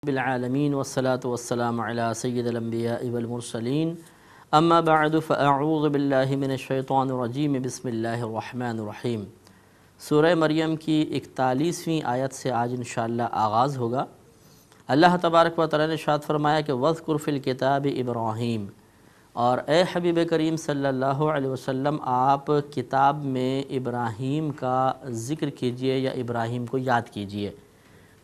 بالعالمین والصلاة والسلام علی سید الانبیاء والمرسلین اما بعد فاعوذ باللہ من الشیطان الرجیم بسم اللہ الرحمن الرحیم۔ سورہ مریم کی 41ویں آیت سے آج انشاءاللہ آغاز ہوگا۔ اللہ تبارک و تعالی نے ارشاد فرمایا کہ وَاذْكُرْ فِي الْكِتَابِ ابراہیم، اور اے حبیب کریم صلی اللہ علیہ وسلم آپ کتاب میں ابراہیم کا ذکر کیجئے یا ابراہیم کو یاد کیجئے۔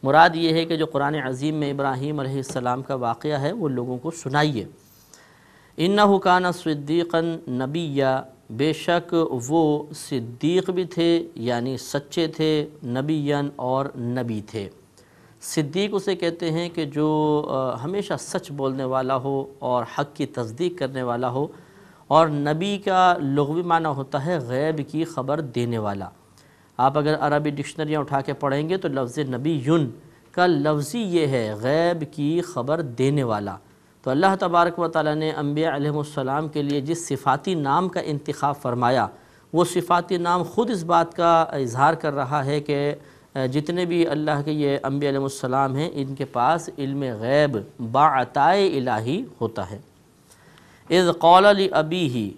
مراد یہ ہے کہ جو قرآن عظیم میں ابراہیم علیہ السلام کا واقعہ ہے وہ لوگوں کو سنائیے۔ اِنَّهُ كَانَ صِدِّيقًا نَبِيًّا، بے شک وہ صدیق بھی تھے یعنی سچے تھے، نبیًا اور نبی تھے۔ صدیق اسے کہتے ہیں کہ جو ہمیشہ سچ بولنے والا ہو اور حق کی تصدیق کرنے والا ہو، اور نبی کا لغوی معنی ہوتا ہے غیب کی خبر دینے والا۔ آپ اگر عربی ڈکشنریاں اٹھا کے پڑھیں گے تو لفظ نبی کا لفظی یہ ہے غیب کی خبر دینے والا۔ تو اللہ تبارک و تعالی نے انبیاء علیہ السلام کے لیے جس صفاتی نام کا انتخاب فرمایا، وہ صفاتی نام خود اس بات کا اظہار کر رہا ہے کہ جتنے بھی اللہ کے یہ انبیاء علیہ السلام ہیں ان کے پاس علم غیب بعطائے الہی ہوتا ہے۔ اذ قال لابیہ،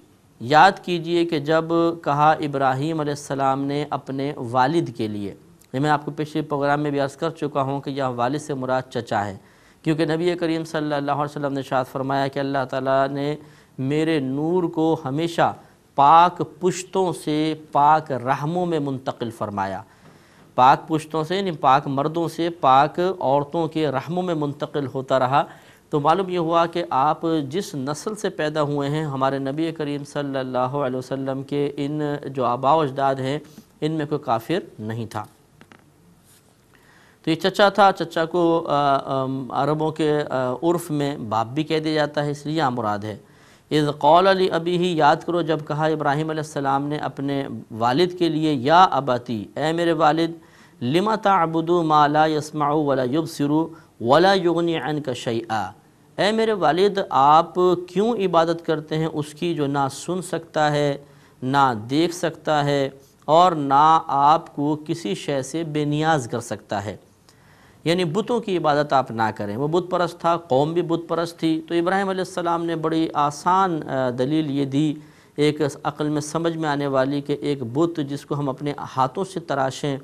یاد کیجئے کہ جب کہا ابراہیم علیہ السلام نے اپنے والد کے لیے، یہ میں آپ کو پچھلے پروگرام میں بھی عرض کر چکا ہوں کہ یہاں والد سے مراد چچا ہے، کیونکہ نبی کریم صلی اللہ علیہ وسلم نے ارشاد فرمایا کہ اللہ تعالیٰ نے میرے نور کو ہمیشہ پاک پشتوں سے پاک رحموں میں منتقل فرمایا۔ پاک پشتوں سے یعنی پاک مردوں سے پاک عورتوں کے رحموں میں منتقل ہوتا رہا۔ تو معلوم یہ ہوا کہ آپ جس نسل سے پیدا ہوئے ہیں، ہمارے نبی کریم صلی اللہ علیہ وسلم کے ان جو آباء و اجداد ہیں ان میں کوئی کافر نہیں تھا۔ تو یہ چچا تھا، چچا کو عربوں کے عرف میں باپ بھی کہہ دیا جاتا ہے، اس لیے یہاں مراد ہے۔ اذ قال لابیہ، یاد کرو جب کہا ابراہیم علیہ السلام نے اپنے والد کے لیے، یا اباتی، اے میرے والد، لم تعبد ما لا يسمع ولا يبصر ولا يغني عنك شيئا، اے میرے والد آپ کیوں عبادت کرتے ہیں اس کی جو نہ سن سکتا ہے، نہ دیکھ سکتا ہے، اور نہ آپ کو کسی شے سے بے نیاز کر سکتا ہے۔ یعنی بتوں کی عبادت آپ نہ کریں۔ وہ بت پرست تھا، قوم بھی بت پرست تھی، تو ابراہیم علیہ السلام نے بڑی آسان دلیل یہ دی، ایک عقل میں سمجھ میں آنے والی، کہ ایک بت جس کو ہم اپنے ہاتھوں سے تراشیں،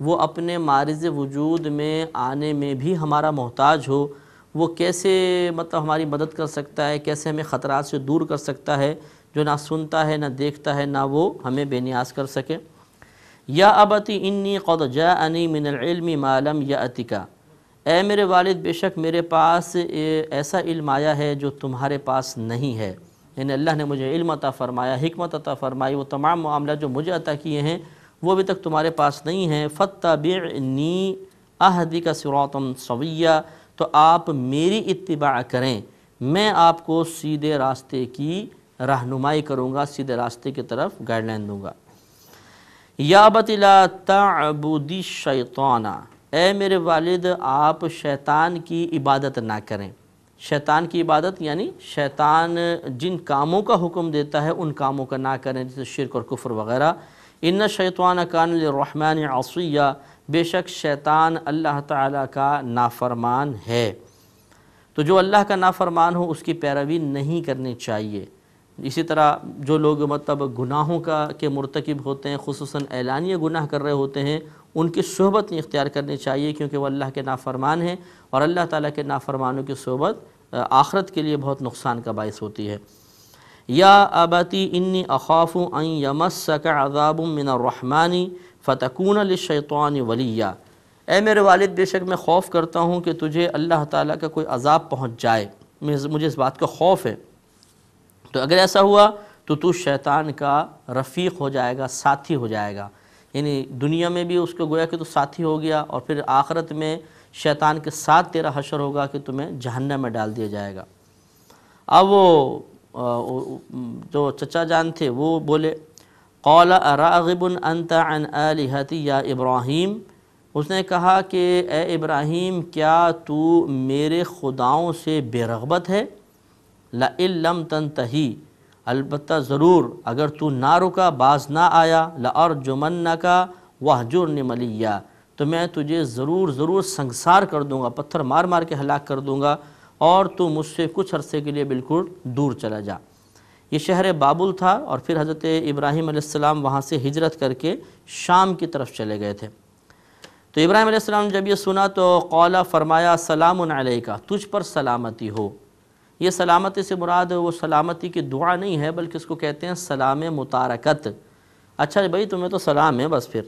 وہ اپنے معرض وجود میں آنے میں بھی ہمارا محتاج ہو، وہ کیسے ہماری مدد کر سکتا ہے، کیسے ہمیں خطرات سے دور کر سکتا ہے، جو نہ سنتا ہے نہ دیکھتا ہے، نہ وہ ہمیں بے نیاز کر سکے۔ یا ابتی انی قد جاءنی من العلم ما لم یأتک، اے میرے والد بے شک میرے پاس ایسا علم آیا ہے جو تمہارے پاس نہیں ہے، یعنی اللہ نے مجھے علم عطا فرمایا، حکمت عطا فرمائی، وہ تمام معاملات جو مجھے عطا کیے ہیں وہ ابھی تک تمہارے پاس نہیں ہیں۔ فاتبعنی اہدک صراطا سویا، تو آپ میری اتباع کریں، میں آپ کو سیدھے راستے کی رہنمائی کروں گا، سیدھے راستے کی طرف گائیڈ لائن دوں گا۔ یا ابت لا تعبد الشیطان، اے میرے والد آپ شیطان کی عبادت نہ کریں۔ شیطان کی عبادت یعنی شیطان جن کاموں کا حکم دیتا ہے ان کاموں کا نہ کریں، جیسے شرک اور کفر وغیرہ۔ ان الشیطان کان للرحمن عصیا، بے شک شیطان اللہ تعالیٰ کا نافرمان ہے۔ تو جو اللہ کا نافرمان ہو اس کی پیروی نہیں کرنی چاہیے۔ اسی طرح جو لوگ گناہوں کے مرتکب ہوتے ہیں، خصوصاً اعلانیہ گناہ کر رہے ہوتے ہیں، ان کی صحبت نہیں اختیار کرنی چاہیے، کیونکہ وہ اللہ کے نافرمان ہیں، اور اللہ تعالیٰ کے نافرمانوں کی صحبت آخرت کے لیے بہت نقصان کا باعث ہوتی ہے۔ یا ابتی انی اخاف ان یمسک عذاب من الرحمن فتکون للشیطان ولیا، اے میرے والد بے شک میں خوف کرتا ہوں کہ تجھے اللہ تعالیٰ کا کوئی عذاب پہنچ جائے، مجھے اس بات کا خوف ہے۔ تو اگر ایسا ہوا تو شیطان کا رفیق ہو جائے گا، ساتھی ہو جائے گا، یعنی دنیا میں بھی اس کو گویا کہ تو ساتھی ہو گیا، اور پھر آخرت میں شیطان کے ساتھ تیرا حشر ہوگا کہ تمہیں جہنم میں ڈال دیا جائے گا۔ اب وہ جو چچا جان تھے وہ بولے، قال اراغب انت عن آلہتی یا ابراہیم، اس نے کہا کہ اے ابراہیم کیا تو میرے خداؤں سے بے رغبت ہے؟ لئن لم تنتہی، البتہ ضرور اگر تو نہ رکا، باز نہ آیا، لأرجمنک وہجرن ملیا، تو میں تجھے ضرور سنگسار کر دوں گا، پتھر مار مار کے ہلاک کر دوں گا، اور تو مجھ سے کچھ عرصے کے لیے بالکل دور چلا جا۔ یہ شہر بابل تھا، اور پھر حضرت ابراہیم علیہ السلام وہاں سے ہجرت کر کے شام کی طرف چلے گئے تھے۔ تو ابراہیم علیہ السلام نے جب یہ سنا تو قال، فرمایا سلام علیکہ، تجھ پر سلامتی ہو۔ یہ سلامتی سے مراد وہ سلامتی کی دعا نہیں ہے، بلکہ اس کو کہتے ہیں سلام متارکت۔ اچھا بھائی تمہیں تو سلام ہے بس، پھر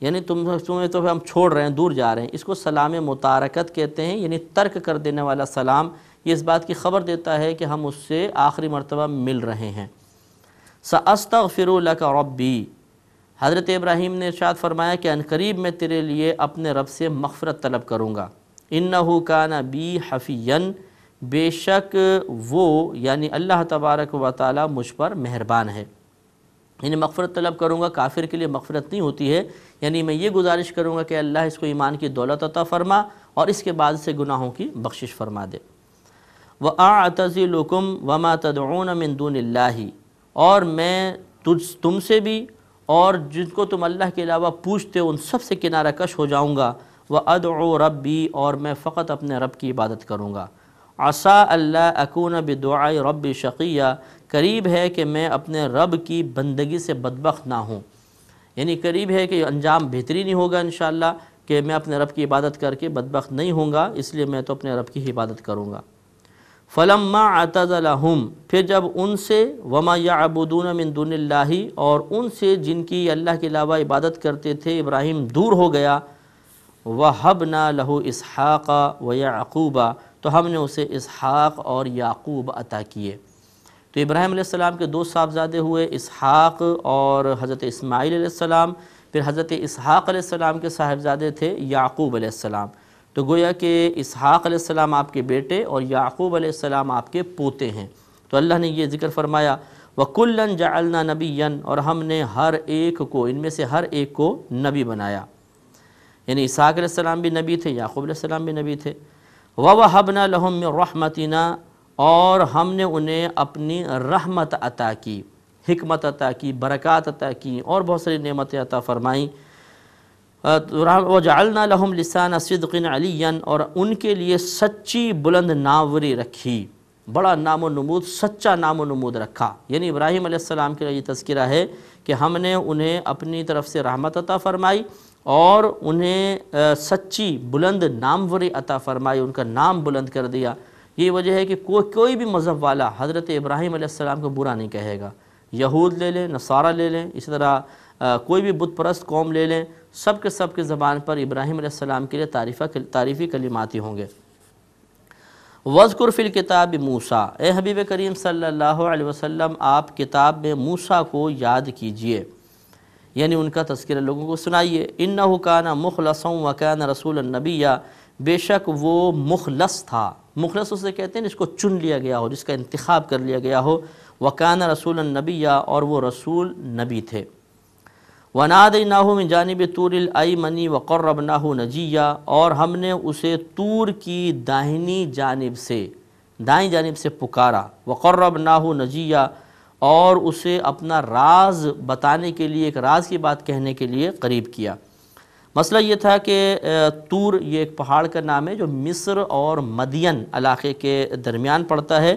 یعنی تمہیں تو ہم چھوڑ رہے ہیں، دور جا رہے ہیں، اس کو سلام متارکت کہتے ہیں، یعنی ترک کر دینے والا سلام۔ یہ اس بات کی خبر دیتا ہے کہ ہم اس سے آخری مرتبہ مل رہے ہیں۔ سأستغفر لک ربی، حضرت ابراہیم نے ارشاد فرمایا کہ عنقریب میں تیرے لیے اپنے رب سے مغفرت طلب کروں گا۔ انہ کان بی حفیا، بے شک وہ یعنی اللہ تبارک و تعالی مجھ پر مہربان ہے۔ یعنی مغفرت طلب کروں گا، کافر کے لیے مغفرت نہیں ہوتی ہے، یعنی میں یہ گزارش کروں گا کہ اللہ اس کو ایمان کی دولت عطا فرما اور اس کے بعد سے گناہوں کی بخشش فرما دے۔ وَأَعْتَزِلُكُمْ وَمَا تَدْعُونَ مِن دُونِ اللَّهِ، اور میں تم سے بھی اور جن کو تم اللہ کے علاوہ پوچھتے ہو ان سب سے کنارہ کش ہو جاؤں گا۔ وَأَدْعُو رَبِّي، اور میں فقط اپنے رب کی عبادت کروں گا۔ عَسَىٰ أَلَّا أَكُونَ بِدُعَاءِ رَبِّي شَقِيًّا، قریب ہے کہ میں اپنے رب کی بندگی سے بدبخت نہ ہوں، یعنی قریب ہے کہ انجام بہترین ہی ہوگا انشاءاللہ کہ میں اپنے رب کی عبادت کر کے بدبخت نہیں ہوں گا، اس لیے میں تو اپنے رب کی عبادت کروں گا۔ فَلَمَّا اعْتَزَلَهُمْ، پھر جب ان سے وَمَا يَعْبُدُونَ مِن دُونِ اللَّهِ، اور ان سے جن کی اللہ کے علاوہ عبادت کرتے تھے، ابراہیم دور ہو گیا۔ وَهَبْنَا لَهُ إِسْحَاقَ وَيَعْقُوبَ، تو ہم نے اسے اسحاق اور یعقوب عطا کیے۔ تو ابراہیم علیہ السلام کے دو صاحبزادے ہوئے، اسحاق اور حضرت اسماعیل علیہ السلام۔ پھر حضرت اسحاق علیہ السلام کے صاحبزادے تھے یعقوب علیہ السلام۔ تو گویا کہ اسحاق علیہ السلام آپ کے بیٹے اور یعقوب علیہ السلام آپ کے پوتے ہیں۔ تو اللہ نے یہ ذکر فرمایا وَكُلًّا جَعَلْنَا نَبِيًّا، اور ہم نے ہر ایک کو، ان میں سے ہر ایک کو نبی بنایا، یعنی اسحاق علیہ السلام بھی نبی تھے، یعقوب علیہ السلام بھی نبی تھے۔ وَوَهَبْنَا لَهُم مِّن رَحْمَتِنَا، اور ہم نے انہیں اپنی رحمت عطا کی، حکمت عطا کی، برکات عطا کی، اور بہت ساری نعمتیں عطا فرمائیں۔ وَجَعَلْنَا لَهُمْ لِسَانَ صِدْقٍ عَلِيًّا، اور ان کے لیے سچی بلند ناوری رکھی، بڑا نام و نمود، سچا نام و نمود رکھا۔ یعنی ابراہیم علیہ السلام کے لیے یہ تذکرہ ہے کہ ہم نے انہیں اپنی طرف سے رحمت عطا فرمائی اور انہیں سچی بلند ناموری عطا فرمائی، ان کا نام بلند کر دیا۔ یہ وجہ ہے کہ کوئی بھی مذہب والا حضرت ابراہیم علیہ السلام کو برا نہیں کہے گا۔ یہود لے لیں، نصارہ لے لیں، اسی طرح کوئی بھی بت پرست قوم لے لیں، سب کے زبان پر ابراہیم علیہ السلام کے لیے تعریفی کلمات ہی ہوں گے۔ وَاذْكُرْ فِي الْكِتَابِ مُوسیٰ، اے حبیب کریم صلی اللہ علیہ وسلم آپ کتاب میں موسیٰ کو یاد کیجئے، یعنی ان کا تذکرہ لوگوں کو سنائیے۔ اِنَّهُ كَانَ مُخْلَصًا وَكَانَ رَسُولًا نَبِيًّا، بے شک وہ مخلص تھا، مخلص اسے کہتے ہیں جس کو چن لیا گیا ہو، جس کا انتخاب کر لیا گیا ہو۔ وَكَانَ رَسُولًا نَبِيًّا، اور وہ رسول نبی تھے۔ وَنَادَيْنَاهُ مِن جَانِبِ طُورِ الْأَيْمَنِ وَقَرَّبْنَاهُ نَجِيًّا، اور ہم نے اسے طور کی دائیں جانب سے پکارا۔ وَقَرَّبْنَاهُ نَجِيًّا، اور اسے اپنا راز بتانے کے لیے، ایک راز کی بات کہنے کے لیے قریب کیا۔ مسئلہ یہ تھا کہ طور یہ ایک پہاڑ کا نام ہے جو مصر اور مدین علاقے کے درمیان پڑتا ہے۔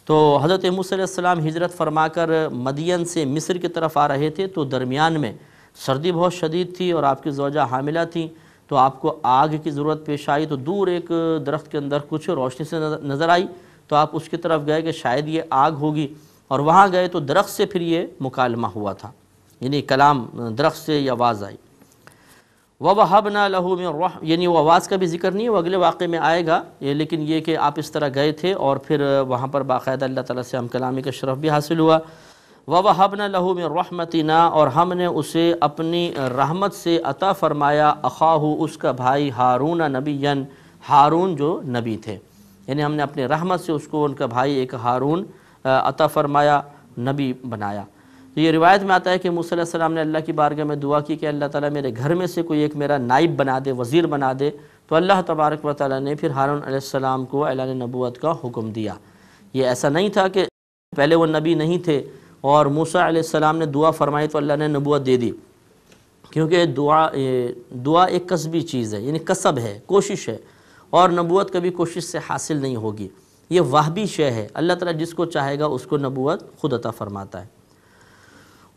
تو حضرت موسیٰ علیہ السلام ہجرت فرما کر مدین سے مصر کی طرف آ رہے تھے، تو درمیان میں سردی بہت شدید تھی اور آپ کی زوجہ حاملہ تھیں، تو آپ کو آگ کی ضرورت پیش آئی۔ تو دور ایک درخت کے اندر کچھ روشنی سے نظر آئی، تو آپ اس کی طرف گئے کہ شاید یہ آگ ہوگی، اور وہاں گئے تو درخت سے پھر یہ مکالمہ ہوا تھا، یعنی کلام درخت سے یہ آواز آئی۔ وَوَهَبْنَا لَهُ مِن رَحْمَتِنَا، یعنی وہ آواز کا بھی ذکر نہیں ہے، وہ اگلے واقعے میں آئے گا، لیکن یہ کہ آپ اس طرح گئے تھے اور پھر وہاں پر باقاعدہ اللہ تعالیٰ سے ہم کلامی کا شرف بھی حاصل ہوا۔ وَوَهَبْنَا لَهُ مِن رَحْمَتِنَا، اور ہم نے اسے اپنی رحمت سے عطا فرمایا، أَخَاهُ، اس کا بھائی، ہارون نبیًّا، ہارون جو نبی تھے، یعنی ہم نے اپنی رحمت سے اس کو ان کا بھائی ایک ہارون عطا فرمایا، نبی بنایا۔ تو یہ روایت میں آتا ہے کہ موسیٰ علیہ السلام نے اللہ کی بارگاہ میں دعا کی کہ اللہ تعالیٰ میرے گھر میں سے کوئی ایک میرا نائب بنا دے، وزیر بنا دے، تو اللہ تبارک و تعالیٰ نے پھر ہارون علیہ السلام کو اعلان نبوت کا حکم دیا۔ یہ ایسا نہیں تھا کہ پہلے وہ نبی نہیں تھے اور موسیٰ علیہ السلام نے دعا فرمائی تو اللہ نے نبوت دے دی، کیونکہ دعا ایک کسبی چیز ہے، یعنی کسب ہے، کوشش ہے، اور نبوت کبھی کوشش سے حاصل نہیں ہوگی، یہ وہبی شے ہے، اللہ تعالیٰ جس کو چاہے گا اس کو نبوت خود عطا فرماتا ہے۔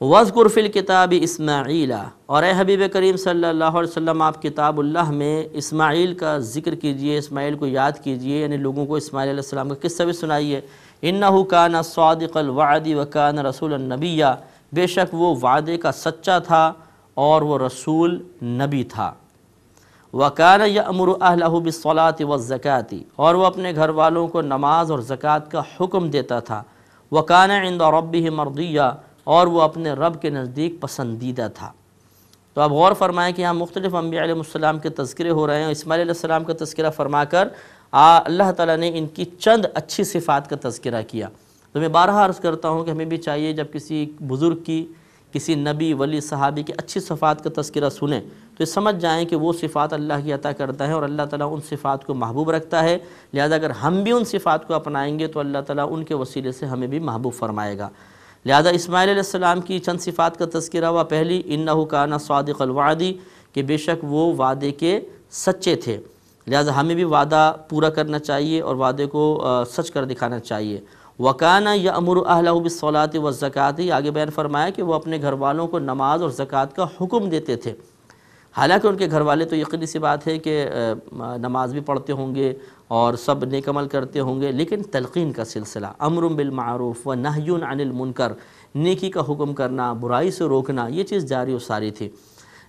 وَاذْكُرْ فِي الْكِتَابِ اسماعیل، اور اے حبیب کریم صلی اللہ علیہ وسلم آپ کتاب اللہ میں اسماعیل کا ذکر کیجئے، اسماعیل کو یاد کیجئے، یعنی لوگوں کو اسماعیل علیہ السلام کا قصہ بھی سنائیے۔ إِنَّهُ كَانَ صَادِقَ الْوَعْدِ وَكَانَ رَسُولًا نَبِيًّا، بے شک وہ وعدے کا سچا تھا اور وہ رسول نبی تھا۔ وَكَانَ يَأْمُرُ أَهْلَهُ بِالصَّلَاةِ وَالزَّكَاةِ، اور وہ اپنے گھر والوں کو نماز اور زکوٰۃ کا حکم دیتا تھا۔ وَكَانَ عِنْدَ رَبِّهِ مَرْضِيًّا، اور وہ اپنے رب کے نزدیک پسندیدہ تھا۔ تو اب غور فرمائیں کہ یہاں مختلف انبیاء علیہ السلام کے تذکرے ہو رہے ہیں، اسماعیل علیہ السلام کا تذکرہ فرما کر اللہ تعالیٰ نے ان کی چند اچھی صفات کا تذکرہ کیا۔ تو میں بارہا عرض کرتا ہوں کہ ہمیں بھی چاہیے جب کسی بزرگ کی، کسی نبی ولی صحابی کی اچھی صفات کا تذکرہ سنیں تو یہ سمجھ جائیں کہ وہ صفات اللہ کی عطا کرتا ہے اور اللہ تعالیٰ ان صفات کو محبوب رکھتا ہے، لہذا اگر ہم بھی ان صفات کو اپنائیں گے تو اللہ تعالیٰ ان کے وسیلے سے ہمیں بھی محبوب فرمائے گا۔ لہذا اسماعیل علیہ السلام کی چند صفات کا تذکرہ ہوا۔ پہلی انہ کان صادق الوعد، کہ بے شک وہ وعدے کے سچے تھے، لہذا ہمیں بھی وعدہ پورا کرنا چاہیے اور وعدے کو سچ کر دکھانا چاہیے۔ وَكَانَ يَأْمُرُ أَهْلَهُ بِالصَّلَاةِ وَالزَّكَاةِ، آگے بیان فرمایا کہ وہ اپنے گھر والوں کو نماز اور زکوٰۃ کا حکم دیتے تھے۔ حالانکہ ان کے گھر والے تو یقینی سی بات ہے کہ نماز بھی پڑھتے ہوں گے اور سب نیک عمل کرتے ہوں گے، لیکن تلقین کا سلسلہ، امر بالمعروف و نہی عن المنکر، نیکی کا حکم کرنا، برائی سے روکنا، یہ چیز جاری و ساری تھی۔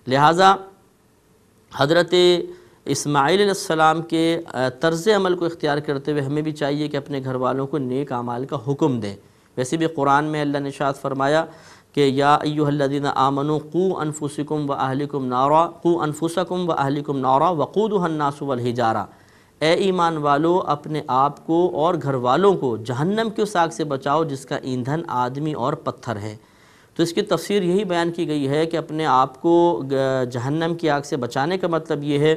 لہٰذا حضرت اسماعیل علیہ السلام کے طرز عمل کو اختیار کرتے ہوئے ہمیں بھی چاہیے کہ اپنے گھر والوں کو نیک اعمال کا حکم دیں۔ ویسے بھی قرآن میں اللہ نے ارشاد فرمایا کہ یا ایھا الذین آمنوا قوا انفسکم واہلکم نارا وقودھا الناس والحجارہ، اے ایمان والو اپنے آپ کو اور گھر والوں کو جہنم کی اس آگ سے بچاؤ جس کا ایندھن آدمی اور پتھر ہے۔ تو اس کی تفسیر یہی بیان کی گئی ہے کہ اپنے آپ کو جہنم کی آگ سے بچانے کا مطلب یہ ہے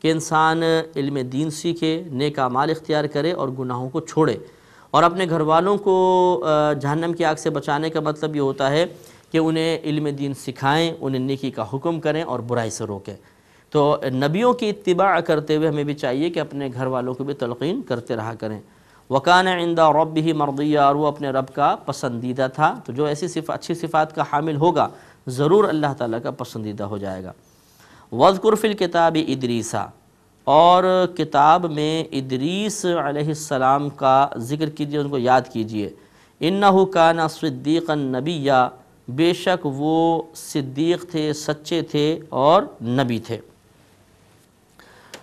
کہ انسان علم دین سیکھے، نیک اعمال اختیار کرے اور گناہوں کو چھوڑے، اور اپنے گھر والوں کو جہنم کی آگ سے بچانے کا مطلب یہ ہوتا ہے کہ انہیں علم دین سکھائیں، انہیں نیکی کا حکم کریں اور برائی سے روکیں۔ تو نبیوں کی اتباع کرتے ہوئے ہمیں بھی چاہیے کہ اپنے گھر والوں کو بھی تلقین کرتے رہا کریں۔ وَكَانَ عِنْدَ رَبِّهِ مَرْضِيًّا، اور وہ اپنے رب کا پسندیدہ تھا۔ تو جو ایسی اچھی صفات کا حامل ہوگا ضرور اللہ تعالیٰ کا پسندیدہ ہو جائے گا۔ وَاذْكُرْ فِي الْكِتَابِ إِدْرِيسَ، اور کتاب میں ادریس علیہ السلام کا ذکر کیجئے، ان کو یاد کیجئے۔ إِنَّهُ كَانَ صِدِّيقًا نَبِيًّا، بے شک وہ صدیق تھے، سچے تھے اور نبی تھے۔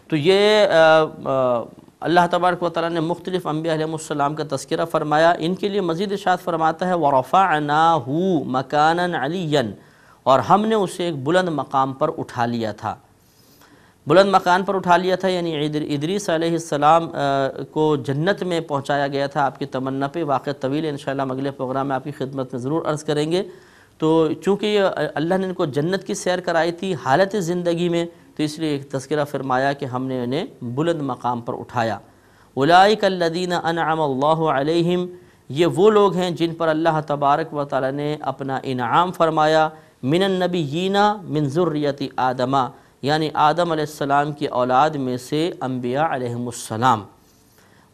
تو یہ اللہ تبارک و تعالیٰ نے مختلف انبیاء علیہ السلام کا تذکرہ فرمایا۔ ان کے لیے مزید ارشاد فرماتا ہے وَرَفَعْنَاهُ مَكَانًا عَلِيًّا، اور ہم نے اسے ایک بلند مقام پر اٹھا لیا تھا۔ بلند مقام پر اٹھا لیا تھا یعنی ادریس علیہ السلام کو جنت میں پہنچایا گیا تھا آپ کی تمنا پہ۔ واقعہ طویل ہے، انشاءاللہ ہم اگلے پروگرام میں آپ کی خدمت میں ضرور عرض کریں گے۔ تو چونکہ یہ اللہ نے ان کو جنت کی سیر کرائی تھی حالت زندگی میں، تو اس لیے ایک تذکرہ فرمایا کہ ہم نے انہیں بلند مقام پر اٹھایا۔ اولئک الذین انعم اللہ علیہم، یہ وہ لوگ ہیں جن پر اللہ تبارک و تعالی نے اپنا انعام فرمایا، من النبیین من ذریۃ آدم، یعنی آدم علیہ السلام کی اولاد میں سے انبیاء علیہم السلام،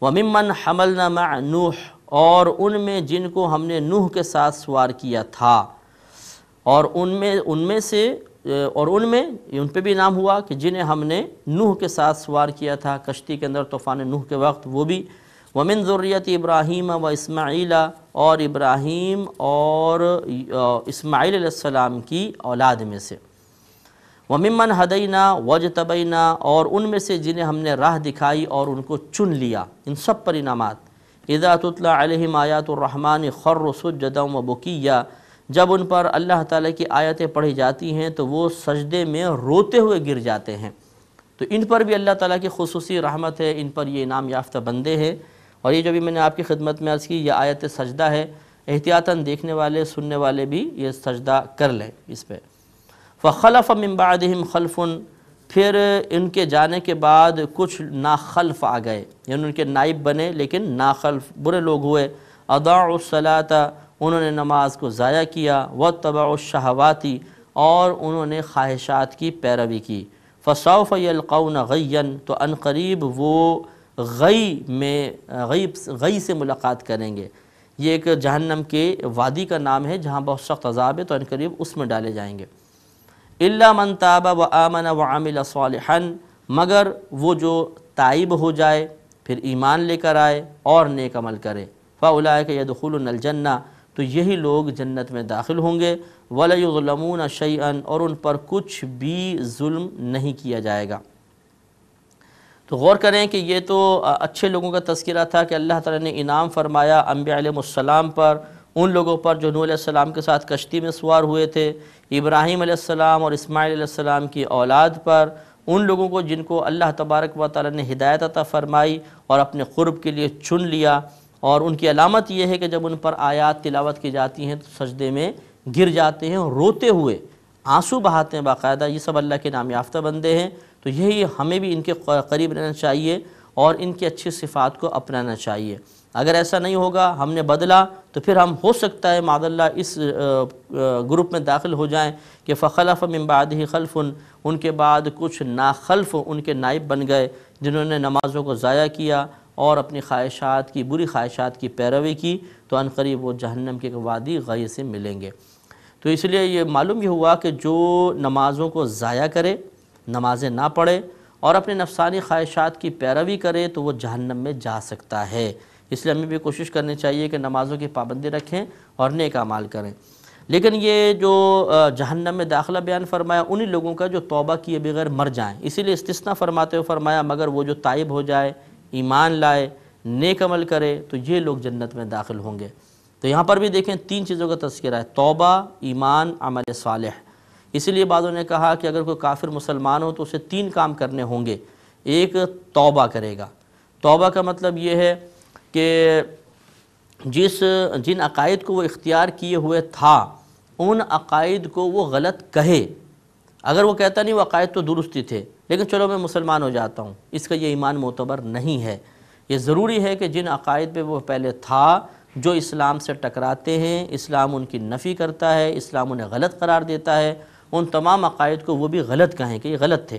وممن حملنا مع نوح، اور ان میں جن کو ہم نے نوح کے ساتھ سوار کیا تھا، اور ان پہ بھی نام ہوا کہ جنہیں ہم نے نوح کے ساتھ سوار کیا تھا کشتی کے اندر طوفان نوح کے وقت، وہ بھی۔ ومن ذریۃ ابراہیم و اسماعیل، اور ابراہیم اور اسماعیل علیہ السلام کی اولاد میں سے۔ وممن ہدینا واجتبینا، اور ان میں سے جنہیں ہم نے راہ دکھائی اور ان کو چن لیا، ان سب پر انعامات۔ اذا تتلی علیہم آیات الرحمن خروا سجدا وبکیا، جب ان پر اللہ تعالیٰ کی آیتیں پڑھی جاتی ہیں تو وہ سجدے میں روتے ہوئے گر جاتے ہیں۔ تو ان پر بھی اللہ تعالیٰ کی خصوصی رحمت ہے، ان پر یہ انعام یافتہ بندے ہیں۔ اور یہ جو بھی میں نے آپ کی خدمت میں عرض کی، یہ آیت سجدہ ہے، احتیاطاً دیکھنے والے سننے والے بھی یہ سجدہ کر لیں اس پہ۔ فخلف من بعدہم خلف، پھر ان کے جانے کے بعد کچھ ناخلف آ گئے، یعنی ان کے نائب بنے لیکن ناخلف برے لوگ ہوئے۔ اضاعوا الصلاۃ، انہوں نے نماز کو ضائع کیا۔ واتبعوا الشہوات، اور انہوں نے خواہشات کی پیروی کی، فسوف یلقون غیا، تو ان قریب وہ غی سے ملاقات کریں گے۔ یہ ایک جہنم کے وادی کا نام ہے جہاں بہت سخت عذاب ہے، تو ان قریب اس میں ڈالے جائیں گے۔ الا من تاب وآمن وعمل صالحا، مگر وہ جو تائب ہو جائے، پھر ایمان لے کر آئے اور نیک عمل کرے، فاولئک یدخلون الجنہ، تو یہی لوگ جنت میں داخل ہوں گے، ولا یظلمون شیئا، اور ان پر کچھ بھی ظلم نہیں کیا جائے گا۔ تو غور کریں کہ یہ تو اچھے لوگوں کا تذکرہ تھا کہ اللہ تعالیٰ نے انعام فرمایا انبیاء علیہ السلام پر، ان لوگوں پر جو نوح علیہ السلام کے ساتھ کشتی میں سوار ہوئے تھے، ابراہیم علیہ السلام اور اسماعیل علیہ السلام کی اولاد پر، ان لوگوں کو جن کو اللہ تبارک و تعالیٰ نے ہدایت عطا فرمائی اور اپنے قرب کے لیے چن لیا، اور ان کی علامت یہ ہے کہ جب ان پر آیات تلاوت کی جاتی ہیں تو سجدے میں گر جاتے ہیں اور روتے ہوئے آنسو بہاتے ہیں باقاعدہ۔ یہ سب اللہ کے نام یافتہ بندے ہیں، تو یہی ہمیں بھی ان کے قریب رہنا چاہیے اور ان کی اچھی صفات کو اپنانا چاہیے۔ اگر ایسا نہیں ہوگا، ہم نے بدلا، تو پھر ہم ہو سکتا ہے معاذ اللہ اس گروپ میں داخل ہو جائیں کہ فخلف من بعدہ خلف، ان کے بعد کچھ ناخلف ان کے نائب بن گئے جنہوں نے نمازوں کو ضائع کیا اور اپنی خواہشات کی، بری خواہشات کی پیروی کی، تو ان قریب وہ جہنم کے وادی غی سے ملیں گے۔ تو اس لیے یہ معلوم یہ ہوا کہ جو نمازوں کو ضائع کرے، نمازیں نہ پڑھے اور اپنے نفسانی خواہشات کی پیروی کرے، تو وہ جہنم میں جا سکتا ہے۔ اس لیے ہمیں بھی کوشش کرنی چاہیے کہ نمازوں کی پابندی رکھیں اور نیک اعمال کریں۔ لیکن یہ جو جہنم میں داخلہ بیان فرمایا، انہی لوگوں کا جو توبہ کیے بغیر مر جائیں، اسی لیے استثناء فرماتے ہوئے فرمایا مگر وہ جو تائب ہو جائے، ایمان لائے، نیک عمل کرے، تو یہ لوگ جنت میں داخل ہوں گے۔ تو یہاں پر بھی دیکھیں 3 چیزوں کا تذکرہ ہے، توبہ، ایمان، عمل صالح۔ اسی لیے بعضوں نے کہا کہ اگر کوئی کافر مسلمان ہو تو اسے 3 کام کرنے ہوں گے۔ ایک، توبہ کرے گا۔ توبہ کا مطلب یہ ہے کہ جن عقائد کو وہ اختیار کیے ہوئے تھا، ان عقائد کو وہ غلط کہے۔ اگر وہ کہتا نہیں وہ عقائد تو درست ہی تھے، لیکن چلو میں مسلمان ہو جاتا ہوں، اس کا یہ ایمان معتبر نہیں ہے۔ یہ ضروری ہے کہ جن عقائد پہ وہ پہلے تھا، جو اسلام سے ٹکراتے ہیں، اسلام ان کی نفی کرتا ہے، اسلام انہیں غلط قرار دیتا ہے، ان تمام عقائد کو وہ بھی غلط کہیں کہ یہ غلط تھے۔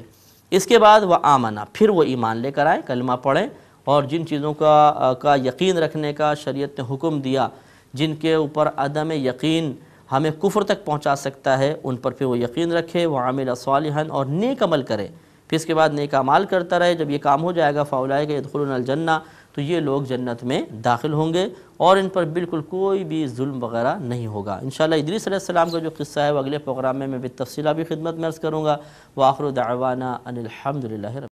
اس کے بعد وہ آمنا، پھر وہ ایمان لے کر آئے، کلمہ پڑھیں، اور جن چیزوں کا یقین رکھنے کا شریعت نے حکم دیا، جن کے اوپر عدم یقین ہمیں کفر تک پہنچا سکتا ہے، ان پر پھر وہ یقین رکھے، وعمل صالحا، اور نیک عمل کرے۔ پھر اس کے بعد نیک اعمال کرتا رہے۔ جب یہ کام ہو جائے گا فاولئک یدخلون الجنہ، تو یہ لوگ جنت میں داخل ہوں گے اور ان پر بالکل کوئی بھی ظلم وغیرہ نہیں ہوگا۔ انشاءاللہ ادریس علیہ السلام کا جو قصہ ہے وہ اگلے پروگرام میں بالتفصیل بھی خدمت میں عرض کروں گا۔ وآخر دعوانا ان الحمدللہ رب